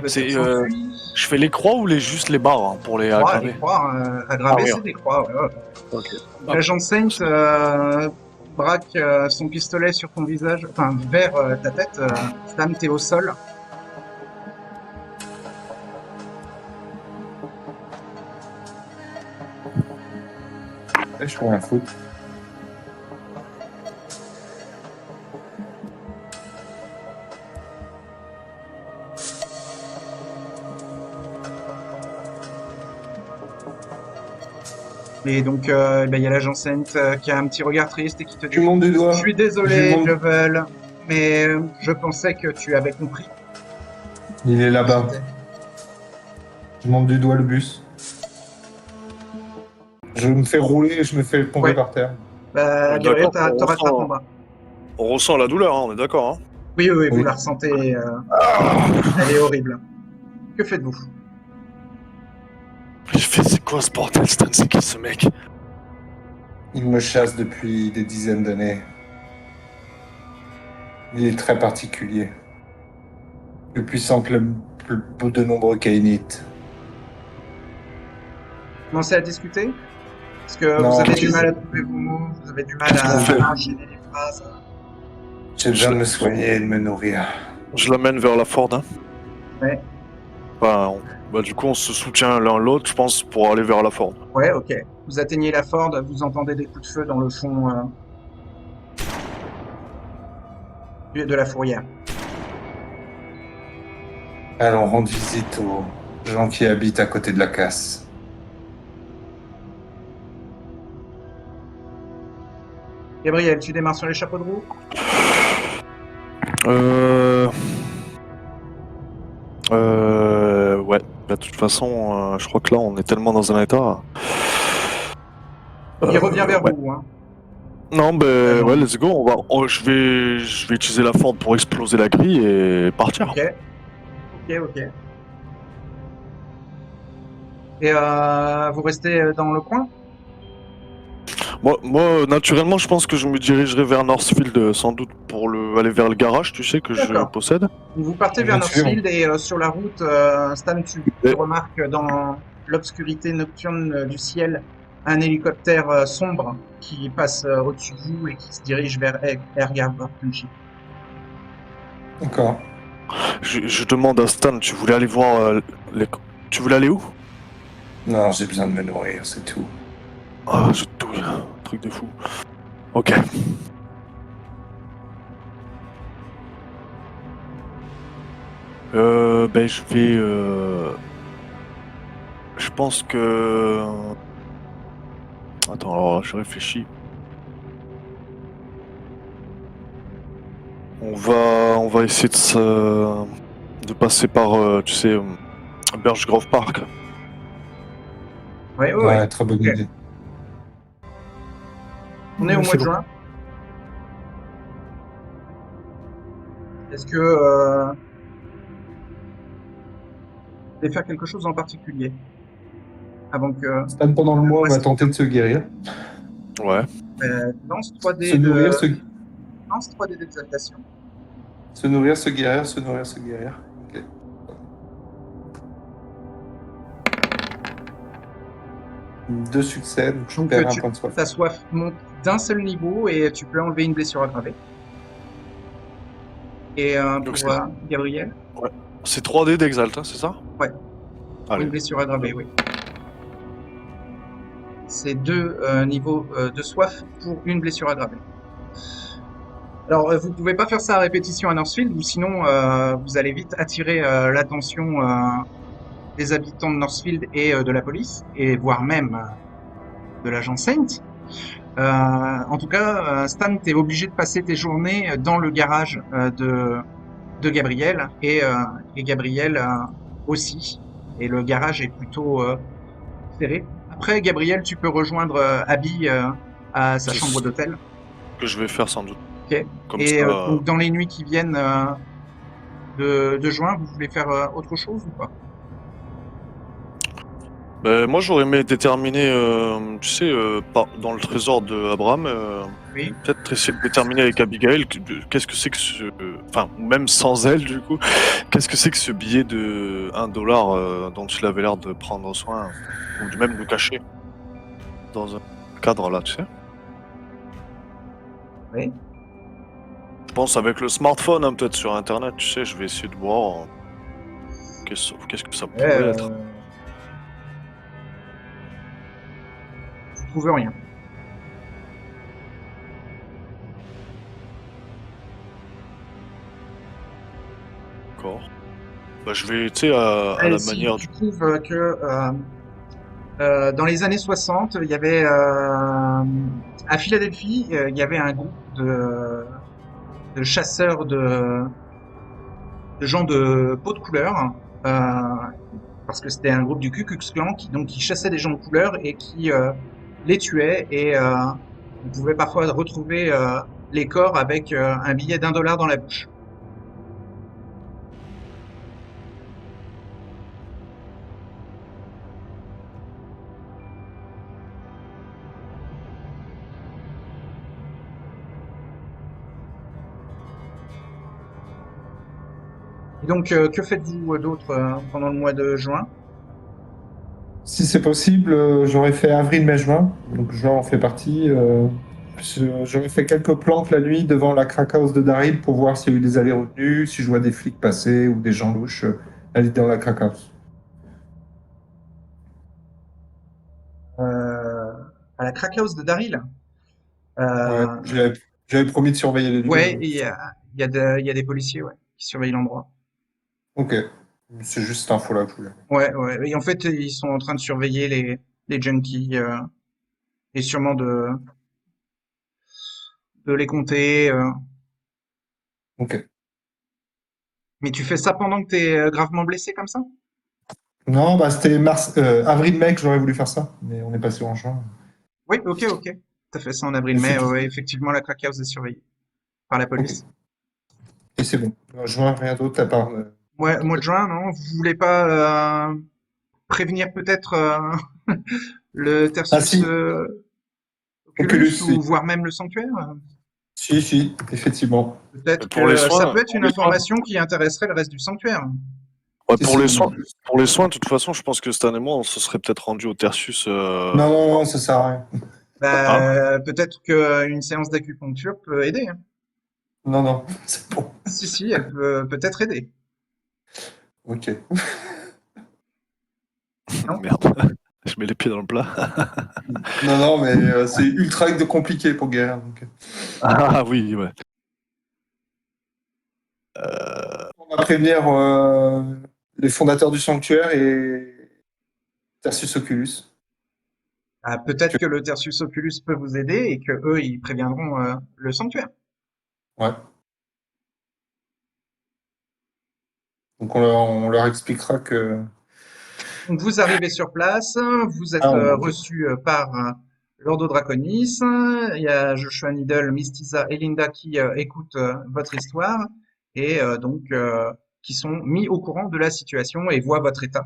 C'est, je fais les croix ou juste les barres hein, pour les Les aggraver? croix aggravées, Ah oui, c'est des croix. Ouais. Ok. L'agent Saint braque son pistolet sur ton visage, enfin vers ta tête. Stan, t'es au sol. Je peux rien foutre. Et donc, il y a l'agent Saint qui a un petit regard triste et qui te dit Tu montes du doigt. « Je suis Je désolé, monte. Jovel, mais je pensais que tu avais compris. Il est là-bas. Je monte du doigt le bus. Je me fais rouler et je me fais tomber Ouais. par terre. Bah, D'accord, Gabriel, t'auras on ton combat. On ressent la douleur, hein, on est d'accord. Hein. Oui, vous Oui. la ressentez. Elle est horrible. Que faites-vous? Je fais, c'est quoi ce bordel, Stan? C'est qui ce mec? Il me chasse depuis des dizaines d'années. Il est très particulier. Plus puissant que le plus de nombreux Kainites. Commencez à discuter? Parce que Non, vous avez je du sais. mal à trouver vos mots, vous avez du mal Qu'est-ce qu'on fait à enchaîner les phrases. J'ai besoin de me soigner et de me nourrir. Je l'amène vers la Ford. Hein. Ouais. Enfin, bah, du coup, on se soutient l'un l'autre, je pense, pour aller vers la Ford. Ouais, ok. Vous atteignez la Ford, vous entendez des coups de feu dans le fond de la fourrière. Allons rendre visite gens qui habitent à côté de la casse. Gabriel, tu démarres sur les chapeaux de roue? Ouais. Bah, de toute façon, je crois que là, on est tellement dans un état. Il revient vers ouais. vous, hein. Non, ben non. ouais, let's go. Je vais utiliser la fente pour exploser la grille et partir. Ok. Et vous restez dans le coin? Moi, naturellement, je pense que je me dirigerai vers Northfield, sans doute pour aller vers le garage, tu sais, que je D'accord. possède. Vous partez Je vers vais te suivre. Northfield et sur la route, Stan, tu Et- remarques dans l'obscurité nocturne du ciel un hélicoptère sombre qui passe au-dessus de vous et qui se dirige vers Airguard Township. D'accord. Je demande à Stan, tu voulais aller voir les... Tu voulais aller où? Non, j'ai besoin de me nourrir, c'est tout. Ah, je douille, truc de fou. Ok. Ben je vais... Je pense que... Attends, alors je réfléchis. On va essayer de passer par, tu sais, Birch Grove Park. Ouais. Ouais, très bonne Ok. idée. On est au mois C'est de bon. juin. Est-ce que vous voulez faire quelque chose en particulier avant que Stan, pendant le le mois, mois va se tenter de se guérir. Ouais. lance Se 3D nourrir, lance 3D d'exaltation. se nourrir, se guérir, se nourrir, se guérir. Ok. Deux succès, donc je Donc perds un point de soif. ta soif monte d'un seul niveau et tu peux enlever une blessure aggravée. Et Donc pour Gabriel, c'est 3D d'Exalt, hein, c'est ça? ouais, pour Allez. une blessure aggravée, oui. C'est deux niveaux de soif pour une blessure aggravée. Alors, vous pouvez pas faire ça à répétition à Northfield, ou sinon vous allez vite attirer l'attention des habitants de Northfield et de la police, et voire même de l'agent Saint. En tout cas, Stan, t'es obligé de passer tes journées dans le garage de Gabriel et Gabriel aussi. Et le garage est plutôt serré. Après, Gabriel, tu peux rejoindre Abby à sa C'est chambre ce d'hôtel. que je vais faire sans doute. Ok. Comme Et ça. donc, dans les nuits qui viennent de juin, vous voulez faire autre chose ou pas? Ben, moi, j'aurais aimé déterminer, tu sais, dans le trésor de Abraham, Oui. peut-être essayer de déterminer avec Abigail qu'est-ce que c'est que ce. Enfin, même sans elle, du coup, qu'est-ce que c'est que ce billet de 1 dollar dont il avait l'air de prendre soin, ou même de cacher dans un cadre là, tu sais. Oui. Je pense avec le smartphone, hein, peut-être sur internet, tu sais, je vais essayer de voir qu'est-ce que ça Ouais, pourrait être. vous trouvez rien. D'accord. Bah, je vais, tu sais, à la Si manière tu trouves que dans les années 60, il y avait à Philadelphie, il y avait un groupe de chasseurs de gens de peau de couleur, parce que c'était un groupe du Ku Klux Klan qui chassait des gens de couleur et qui les tuait et on pouvait parfois retrouver les corps avec un billet d'1 dollar dans la bouche. Et donc, que faites-vous d'autre pendant le mois de juin? Si c'est possible, j'aurais fait avril, mai, juin. Donc juin en fait partie. J'aurais fait quelques planques la nuit devant la crack house de Daryl pour voir s'il y a eu des allers-revenus, si je vois des flics passer ou des gens louches aller dans la crack house. Euh, à la crack house de Daryl. Ouais, Euh, j'avais promis de surveiller les lieux. ouais, il y a des policiers ouais, qui surveillent l'endroit. Ok. C'est juste cette info-là que je voulais. Ouais. Et en fait, ils sont en train de surveiller les junkies et sûrement de les compter. Ok. Mais tu fais ça pendant que t'es gravement blessé comme ça? Non, bah c'était avril-mai que j'aurais voulu faire ça, mais on est passé en juin. Oui, ok. T'as fait ça en Et avril-mai. c'est tout. Ouais, effectivement, la crack house est surveillée par la Ok. police. Et c'est bon. En juin, rien d'autre à part. Ouais, mois de juin, non? Vous voulez pas prévenir peut-être le Ah Tertius si, Oculus Oculus, ou si. voire même le sanctuaire? Si, effectivement. Peut-être Pour les que ça soins, peut être pour une les soins, information qui intéresserait le reste du sanctuaire. ouais, Si, si. pour les soins, de toute façon, je pense que Stan et moi, on se serait peut-être rendu au Tertius. Non, non, non, ça sert à rien. Hein. Peut-être qu'une séance d'acupuncture peut aider, hein. Non, non, c'est bon. Si, elle peut peut-être aider. Ok. Non? Merde, je mets les pieds dans le plat. Non, non, mais c'est ultra compliqué pour guérir. Donc. Ah oui, ouais. On va prévenir les fondateurs du sanctuaire et Tertius Oculus. Peut-être que le Tertius Oculus peut vous aider et que eux, ils préviendront le sanctuaire. Ouais. Donc on leur expliquera que. Donc vous arrivez sur place, vous êtes Ah, reçu par l'Ordo Draconis. Il y a Joshua Needle, Mystisa et Linda qui écoutent votre histoire et qui sont mis au courant de la situation et voient votre état.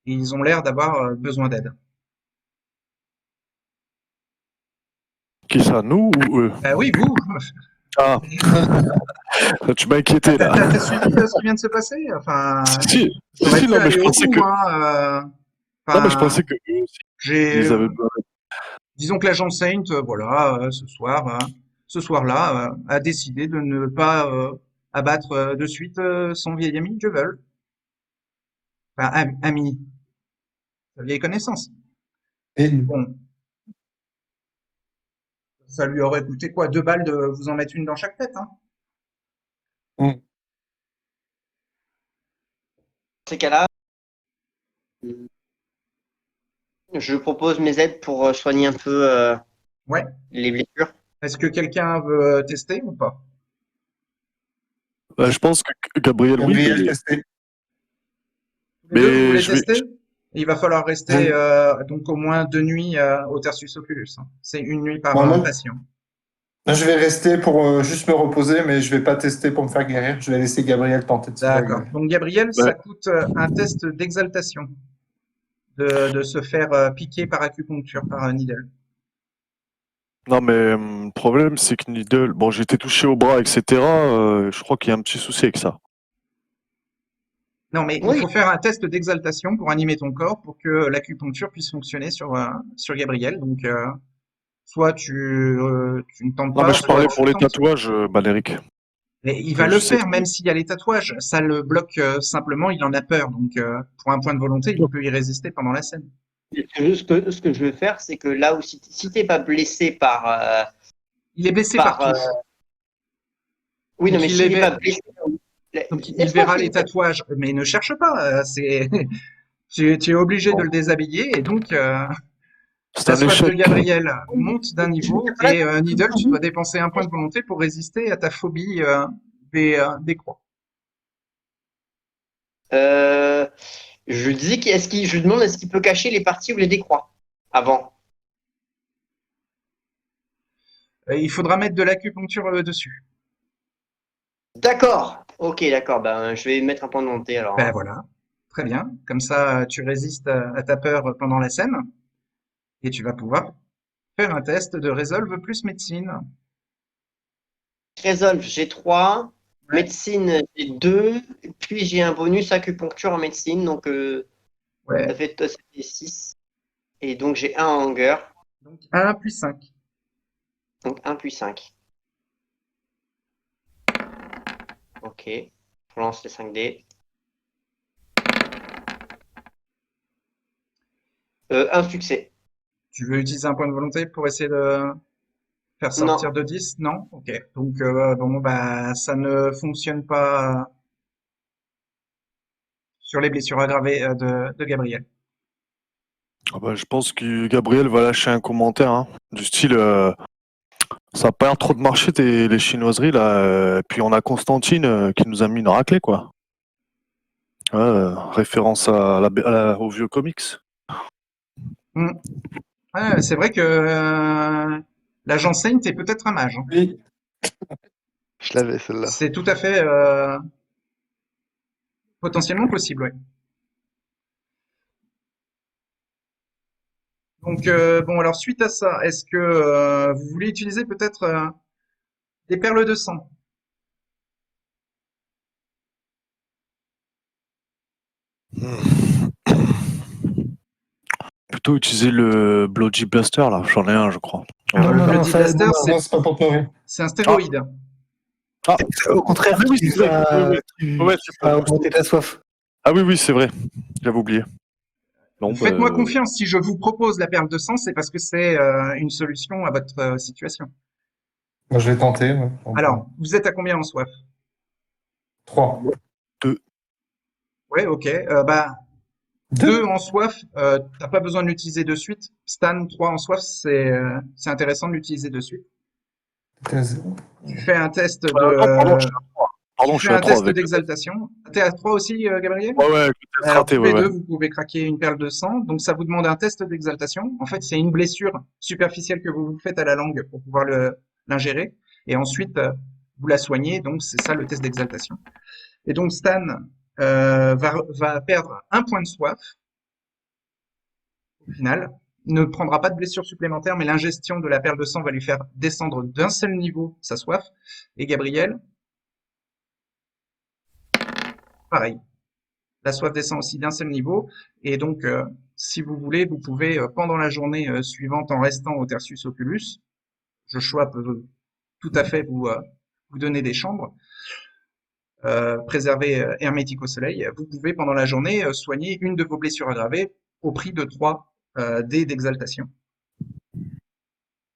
Et ils ont l'air d'avoir besoin d'aide. Qui ça, nous ou eux? Oui, vous, Ah, tu m'as inquiété là. t'as suivi ce qui vient de se passer? Enfin, j'aurais pu Non, mais aller je au pensais bout, que, hein. non, mais je Enfin, pensais que eux aussi, j'ai, ils avaient besoin. disons que l'agent Saint, voilà, ce soir-là, a décidé de ne pas abattre de suite son vieil ami Jovel. Enfin, ami, sa vieille connaissance. Et Bon, ça lui aurait coûté quoi, 2 balles de vous en mettre une dans chaque tête, hein. Mm. Dans ces cas-là, je propose mes aides pour soigner un peu Ouais. les blessures. Est-ce que quelqu'un veut tester ou pas? Je pense que Gabriel, oui, Gabriel mais, testé. Les deux, vous voulez je vais. tester? Il va falloir rester Je- donc au moins 2 nuits au Tertius Oculus, hein. C'est une nuit par Moi, patient. je vais rester pour juste me reposer, mais je vais pas tester pour me faire guérir. Je vais laisser Gabriel tenter de se faire D'accord. guérir. Donc Gabriel, ça Ouais. coûte un test d'exaltation de se faire piquer par acupuncture par un needle. Non, mais le problème, c'est que Needle, bon, j'ai été touché au bras, etc. Je crois qu'il y a un petit souci avec ça. Non, mais il Oui, faut faire un test d'exaltation pour animer ton corps pour que l'acupuncture puisse fonctionner sur Gabriel. Donc soit tu ne tentes Non, mais pas, je soit parlais tu pour les tentes. tatouages, Baléric. Mais il va Que le je sais que. faire, même s'il y a les tatouages. Ça le bloque simplement, il en a peur. Donc, pour un point de volonté, il peut y résister pendant la scène. ce que je veux faire, c'est que là où si t'es pas blessé Il est blessé par partout. oui, non, Donc, mais il, les s'il n'est ver- pas blessé, donc, il laisse-moi verra les finir. tatouages. Mais ne cherche pas. Tu es obligé de Bon, le déshabiller. Et donc, c'est la un soif de échec. Gabriel monte d'un Je veux niveau. dire, là, Et Needle, tu dois dépenser un point de volonté pour résister à ta phobie des croix. euh, je dis je lui demande est-ce qu'il peut cacher les parties où les décroît avant. Il faudra mettre de l'acupuncture dessus. D'accord. Ok, d'accord. Ben, je vais mettre un point de volonté alors, Ben hein. voilà. Très bien. Comme ça, tu résistes à ta peur pendant la scène. Et tu vas pouvoir faire un test de Resolve plus médecine. Résolve, j'ai 3. Ouais, Médecine, j'ai 2. Puis j'ai un bonus acupuncture en médecine. Donc ouais. ça fait 6. Et donc j'ai un en hunger. Donc 1 puis 5. Donc 1 puis 5. Ok. Je lance les 5 dés. Un succès. Tu veux utiliser un point de volonté pour essayer de faire sortir Non. de 10? Non? Ok. Donc bon bah ça ne fonctionne pas sur les blessures aggravées de Gabriel. Ah bah, je pense que Gabriel va lâcher un commentaire, hein, du style ça a pas l'air trop de marcher les chinoiseries là. Puis on a Constantine qui nous a mis une raclée, quoi. Ouais, référence au vieux comics. Hmm. Ouais, c'est vrai que l'agent Saint est peut-être un mage, hein. Oui. Je l'avais celle-là. C'est tout à fait potentiellement possible, ouais. Donc, bon, alors suite à ça, est-ce que vous voulez utiliser peut-être des perles de sang? Plutôt utiliser le Bloody Blaster là, j'en ai un, je crois. Alors, le non, Bloody ça- Blaster, non, Non, c'est pas pour pleurer. c'est un stéroïde. Au contraire, Ah oui, tu c'est vrai. vas, Oui, oui. tu Ouais, c'est vas pas- augmenter ta soif. Ah oui, c'est vrai. J'avais oublié. Non, Faites-moi bah, confiance, si je vous propose la perle de sang, c'est parce que c'est une solution à votre situation. Moi, je vais tenter. Ouais. Alors, vous êtes à combien en soif? 3. Ouais, ok. Bah, 2 en soif, t'as pas besoin de l'utiliser de suite. Stan, 3 en soif, c'est intéressant de l'utiliser de suite. Tu fais un test non, pardon, de, pardon, tu je fais suis à un 3 test avec. d'exaltation. T'es à 3 aussi, Gabriel? Ouais, ouais, avec le test Alors, raté, tous ouais, les ouais. deux, vous pouvez craquer une perle de sang. Donc, ça vous demande un test d'exaltation. En fait, c'est une blessure superficielle que vous vous faites à la langue pour pouvoir l'ingérer. Et ensuite, vous la soignez. Donc, c'est ça le test d'exaltation. Et donc, Stan va perdre 1 point de soif au final. Ne prendra pas de blessure supplémentaire, mais l'ingestion de la perle de sang va lui faire descendre d'un seul niveau sa soif. Et Gabriel, pareil. La soif descend aussi d'un seul niveau. Et donc, si vous voulez, vous pouvez, pendant la journée suivante, en restant au Tertius Oculus, Joshua peut tout à fait vous donner des chambres, préservées hermétiques au soleil. Vous pouvez, pendant la journée, soigner une de vos blessures aggravées au prix de 3 dés d'exaltation.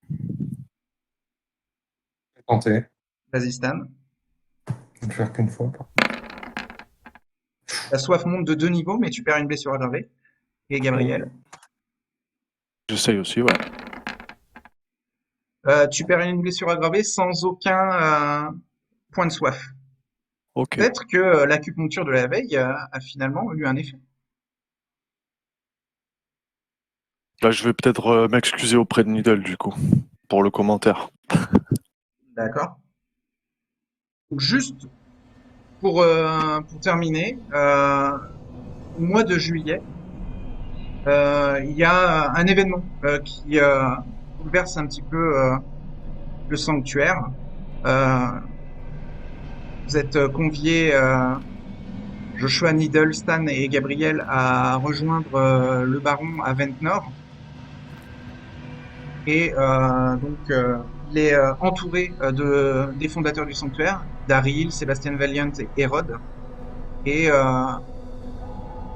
Je vais tenter. Vas-y, Stan. Je vais le faire qu'une fois. La soif monte de 2 niveaux, mais tu perds une blessure aggravée. Et Gabriel, J'essaye aussi, ouais. tu perds une blessure aggravée sans aucun point de soif. Ok. Peut-être que l'acupuncture de la veille a finalement eu un effet. Là, je vais peut-être m'excuser auprès de Needle, du coup, pour le commentaire. D'accord. Donc, juste pour terminer, au mois de juillet, il y a un événement qui bouleverse un petit peu le sanctuaire. Vous êtes conviés, Joshua, Needle, Stan et Gabriel, à rejoindre le baron à Ventnor. Et donc, il est entouré des fondateurs du sanctuaire, Daryl, Sébastien Valiant et Hérode. Et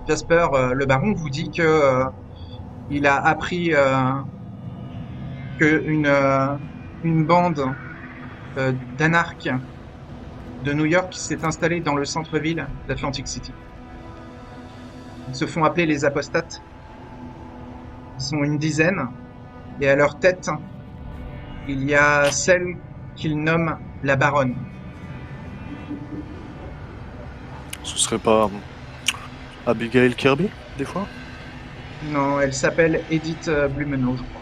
Jasper, le baron, vous dit que il a appris que une bande d'anarches de New York s'est installée dans le centre-ville d'Atlantic City. Ils se font appeler les apostates. Ils sont une dizaine. Et à leur tête, il y a celle qu'ils nomment la baronne. Ce serait pas Abigail Kirby, des fois? Non, elle s'appelle Edith Blumenau, je crois.